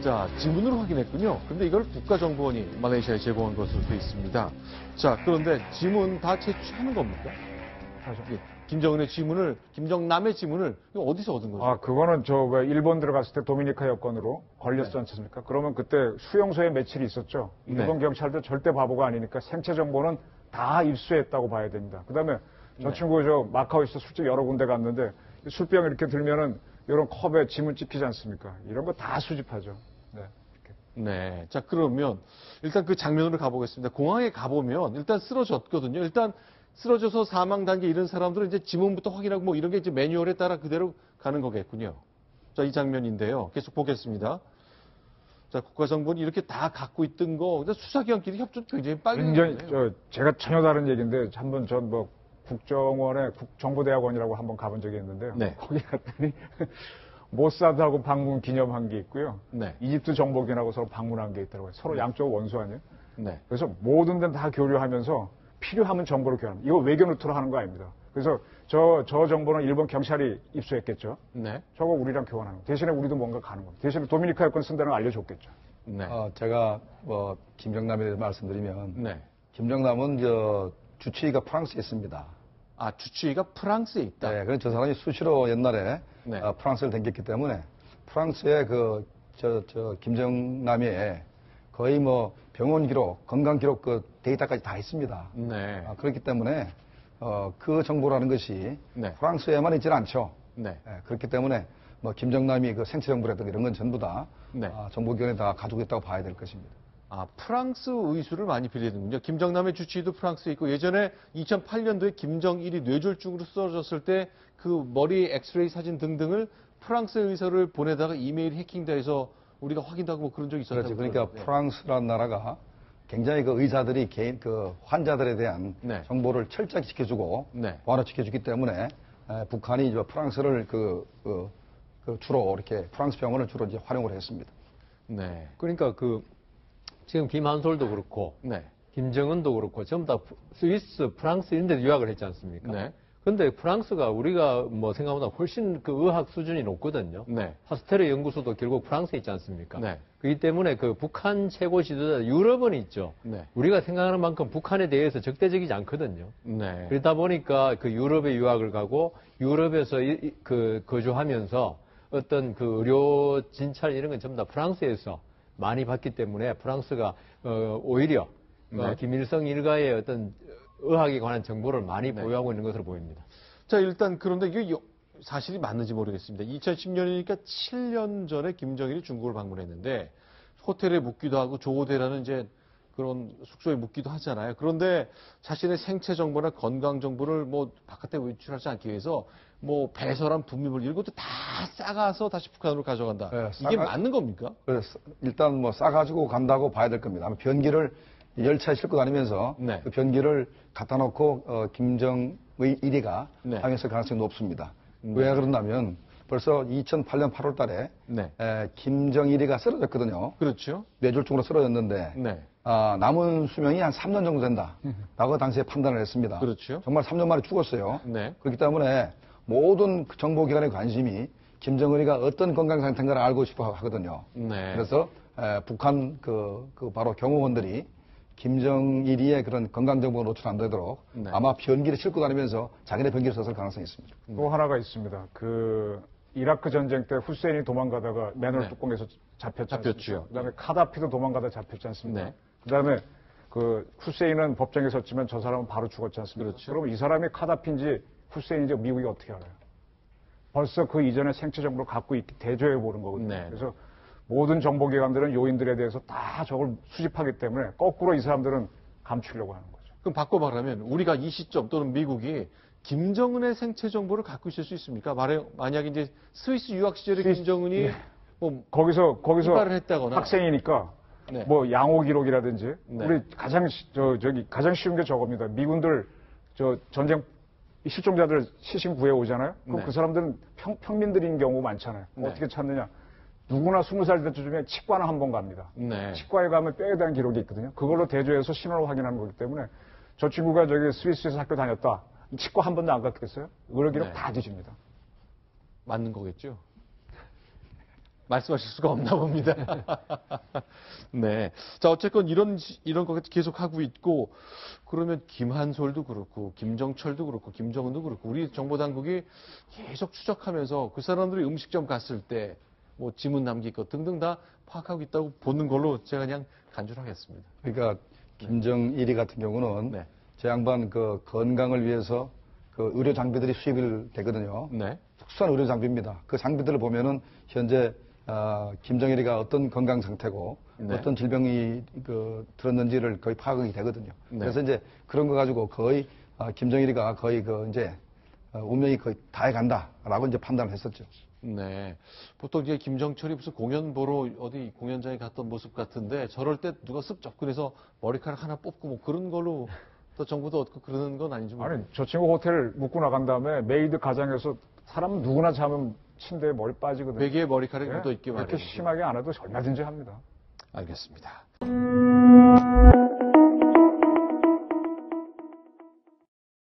자, 지문으로 확인했군요. 근데 이걸 국가정보원이 말레이시아에 제공한 것으로 되어 있습니다. 자, 그런데 지문 다 채취하는 겁니까? 예, 김정은의 지문을, 김정남의 지문을 어디서 얻은 거죠? 아, 그거는 일본 들어갔을 때 도미니카 여권으로 걸렸지 않습니까? 그러면 그때 수용소에 며칠 있었죠. 일본 경찰도 절대 바보가 아니니까 생체 정보는 다 입수했다고 봐야 됩니다. 그다음에 저 친구 마카오에서 술집 여러 군데 갔는데 술병 이렇게 들면은 이런 컵에 지문 찍히지 않습니까? 이런 거 다 수집하죠. 네. 이렇게. 네. 자, 그러면 일단 그 장면으로 가보겠습니다. 공항에 가보면 일단 쓰러졌거든요. 일단 쓰러져서 사망 단계 이런 사람들은 이제 지문부터 확인하고 뭐 이런 게 이제 매뉴얼에 따라 그대로 가는 거겠군요. 자, 이 장면인데요. 계속 보겠습니다. 자, 국가정보는 이렇게 다 갖고 있던 거, 수사기관끼리 협조 굉장히 빨리. 굉장히, 제가 전혀 다른 얘기인데, 한번 국정원의 국정보대학원이라고 한번 가본 적이 있는데요. 네. 거기 갔더니, 모사드하고 방문 기념한 게 있고요. 네. 이집트 정보기관하고 서로 방문한 게 있더라고요. 서로 양쪽 원수 아니에요? 네. 그래서 모든 데는 다 교류하면서 필요하면 정보를 교환합니다. 이거 외교 루트로 하는 거 아닙니다. 그래서 저 정보는 일본 경찰이 입수했겠죠. 네. 저거 우리랑 교환하는 거. 대신에 우리도 뭔가 가는 겁니다. 대신에 도미니카 여권 쓴다는 걸 알려줬겠죠. 네. 제가 김정남에 대해서 말씀드리면 네. 김정남은 주치의가 프랑스에 있습니다. 아, 주치의가 프랑스에 있다. 네, 그래서 저 사람이 수시로 옛날에 네. 프랑스를 댕겼기 때문에 프랑스의 김정남의 거의 병원 기록, 건강 기록 데이터까지 다 있습니다. 네. 그렇기 때문에 그 정보라는 것이 네. 프랑스에만 있지는 않죠. 네. 그렇기 때문에 김정남이 생체 정보라든가 이런 건 전부 다 네. 정보기관에 다 가지고 있다고 봐야 될 것입니다. 아, 프랑스 의수를 많이 빌리는군요. 김정남의 주치의도 프랑스에 있고 예전에 2008년도에 김정일이 뇌졸중으로 쓰러졌을 때 그 머리 엑스레이 사진 등등을 프랑스 의사를 보내다가 이메일 해킹돼서 우리가 확인하고 뭐 그런 적이 있었다고. 그렇죠. 그러니까 프랑스라는 나라가 굉장히 의사들이 개인 환자들에 대한 네. 정보를 철저하게 지켜주고 네. 보안을 지켜주기 때문에 북한이 프랑스를 주로 이렇게 프랑스 병원을 주로 이제 활용을 했습니다. 네. 그러니까 지금 김한솔도 그렇고 네. 김정은도 그렇고 전부 다 스위스, 프랑스 이런 데 유학을 했지 않습니까? 네. 근데 프랑스가 우리가 생각보다 훨씬 의학 수준이 높거든요. 네. 파스테르 연구소도 결국 프랑스에 있지 않습니까? 네. 그렇기 때문에 북한 최고 지도자 유럽은 있죠. 네. 우리가 생각하는 만큼 북한에 대해서 적대적이지 않거든요. 네. 그러다 보니까 유럽에 유학을 가고 유럽에서 거주하면서 어떤 의료 진찰 이런 건 전부 다 프랑스에서 많이 받기 때문에 프랑스가 오히려 네. 김일성 일가의 어떤 의학에 관한 정보를 많이 네. 보유하고 있는 것으로 보입니다. 자, 일단 그런데 이게 사실이 맞는지 모르겠습니다. 2010년이니까 7년 전에 김정일이 중국을 방문했는데 호텔에 묵기도 하고 조호대라는 이제 그런 숙소에 묵기도 하잖아요. 그런데 자신의 생체 정보나 건강 정보를 바깥에 외출하지 않기 위해서 배설한 분비물 이런 것도 다 싸가서 다시 북한으로 가져간다. 네, 이게 맞는 겁니까? 그래서 일단 싸가지고 간다고 봐야 될 겁니다. 아마 변기를 열차에 싣고 다니면서 네. 그 변기를 갖다 놓고 김정일이가 네. 사용했을 가능성이 높습니다. 왜 그런다면 벌써 2008년 8월 달에 네. 김정일이가 쓰러졌거든요. 그렇죠. 뇌졸중으로 쓰러졌는데 네. 남은 수명이 한 3년 정도 된다라고 당시에 판단을 했습니다. 그렇죠. 정말 3년 만에 죽었어요. 네. 그렇기 때문에 모든 정보기관의 관심이 김정은이가 어떤 건강 상태인가를 알고 싶어 하거든요. 네. 그래서 북한 바로 경호원들이 김정일이의 그런 건강 정보가 노출 안 되도록 네. 아마 변기를 싣고 다니면서 자기네 변기를 썼을 가능성이 있습니다. 또 하나가 있습니다. 이라크 전쟁 때 후세인이 도망가다가 맨홀 네. 뚜껑에서 잡혔지 잡혔죠. 않습니까? 그다음에 카다피도 도망가다 잡혔지 않습니까? 네. 그다음에 후세인은 법정에 섰지만 저 사람은 바로 죽었지 않습니까? 그렇죠. 그럼 이 사람이 카다피인지 후세인인지 미국이 어떻게 알아요? 벌써 그 이전에 생체 정보를 갖고 있기 대조해 보는 거거든요. 네. 그래서 모든 정보기관들은 요인들에 대해서 다 저걸 수집하기 때문에 거꾸로 이 사람들은 감추려고 하는 거죠. 그럼 바꿔 말하면 우리가 이 시점 또는 미국이 김정은의 생체 정보를 갖고 있을 수 있습니까? 만약에 이제 스위스 유학 시절에 김정은이 네. 거기서 이발을 했다거나 학생이니까 네. 양호 기록이라든지 네. 우리 가장 쉬운 게 저겁니다. 미군들 전쟁 실종자들 시신 구해 오잖아요. 그럼 네. 그 사람들은 평민들인 경우 많잖아요. 네. 어떻게 찾느냐? 누구나 20살 때쯤에 치과는 한 번 갑니다. 네. 치과에 가면 뼈에 대한 기록이 있거든요. 그걸로 대조해서 신원을 확인하는 거기 때문에 저 친구가 스위스에서 학교 다녔다. 치과 한 번도 안 갔겠어요? 의료 기록 네. 다 뒤집니다. 맞는 거겠죠? 말씀하실 수가 없나 봅니다. 네. 자, 어쨌건 이런 거 계속 하고 있고, 그러면 김한솔도 그렇고, 김정철도 그렇고, 김정은도 그렇고, 우리 정보당국이 계속 추적하면서 그 사람들이 음식점 갔을 때, 뭐 지문 남길 것 등등 다 파악하고 있다고 보는 걸로 제가 그냥 간주하겠습니다. 그러니까 김정일이 같은 경우는 네. 저 양반 그 건강을 위해서 그 의료 장비들이 수입이 되거든요. 네. 특수한 의료 장비입니다. 그 장비들을 보면은 현재 김정일이가 어떤 건강 상태고 네. 어떤 질병이 들었는지를 거의 파악이 되거든요. 네. 그래서 이제 그런 거 가지고 거의 김정일이가 거의 이제 운명이 거의 다 해간다라고 이제 판단을 했었죠. 네. 보통 이제 김정철이 무슨 공연 보러 어디 공연장에 갔던 모습 같은데 저럴 때 누가 쓱 접근해서 머리카락 하나 뽑고 뭐 그런 걸로 또 정보도 얻고 그러는 건 아닌지 모르겠어요. 아니, 저 친구 호텔 묵고 나간 다음에 메이드 가장에서 사람 누구나 자면 침대에 머리 빠지거든요. 베개에 머리카락이 예? 묻어 있게 그렇게 말이에요. 심하게 안 해도 얼마든지 합니다. 알겠습니다.